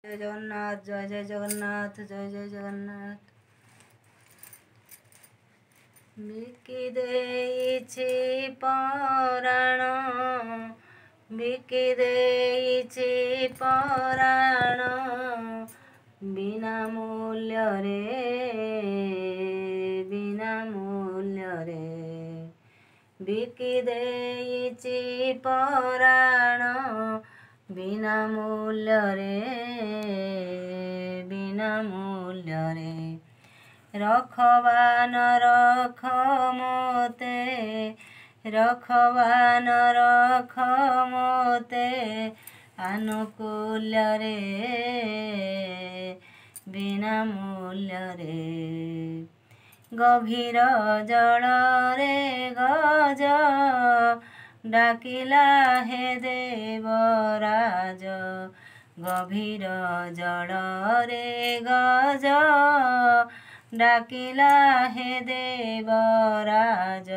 जय जगन्नाथ जय जय जगन्नाथ जय जय जगन्नाथ। बिकी देइछि पराण बिकी देइछि पराण बिना मूल्य रे बिकी देइछि पराण बिना मूल्य रे रखवान रख मोते आनुकूल्य रे बिना मूल्य रे गभीर जल रे गज डाकिला हे देवराज गभीर जल रे गज डाकिला हे देवराज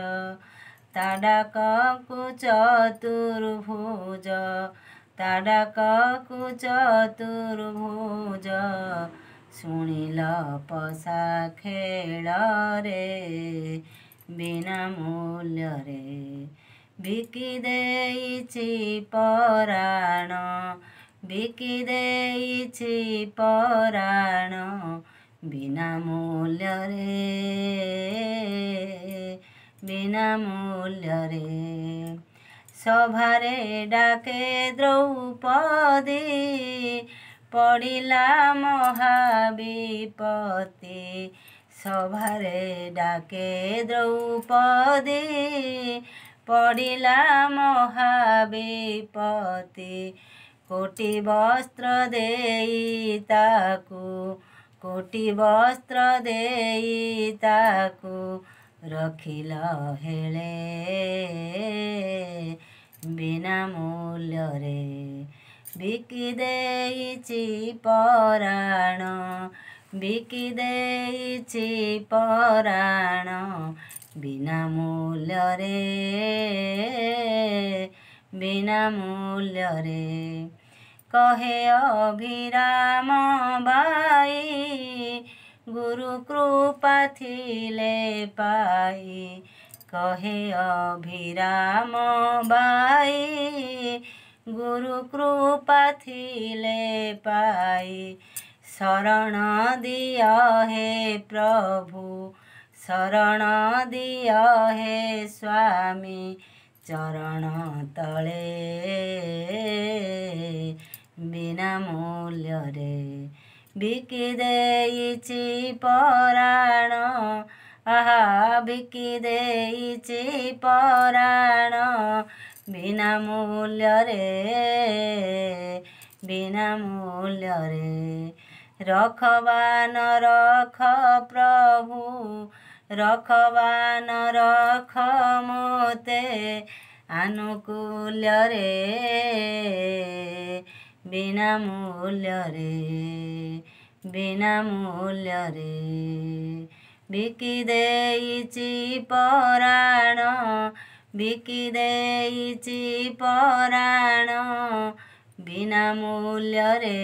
ता डाकକୁ चतुर्भुज शुणिल पसा खेल रे बिना मूल्य रे बिकी देइछि पराण बिकी देइछि पराण बिना मूल्य रे सभारे डाके द्रौपदी पड़िला महाविपत्ति सभारे डाके द्रौपदी पड़िला महाविपत्ति कोटि वस्त्र देई ताकू रखिल हेले बिना मूल्य रे बिकी देइछि पराण बिकी देइछि पराण बिना मूल्य रे कहे अभिराम बाई गुरु कृपा थिले पाई कहे अभिराम बाई गुरु कृपा थिले पाई शरण दिया हे प्रभु शरण दिया हे स्वामी चरण तले बिना मूल्य रे बिकी देइछि पराण आहा बिकी देइछि पराण बिना मूल्य रे रखवान रख प्रभु रखवान रख मोते आनुकूल्य रे बिना मूल्य रे बिकी देइछि पराण बिकी देइछि पराण बिना मूल्य रे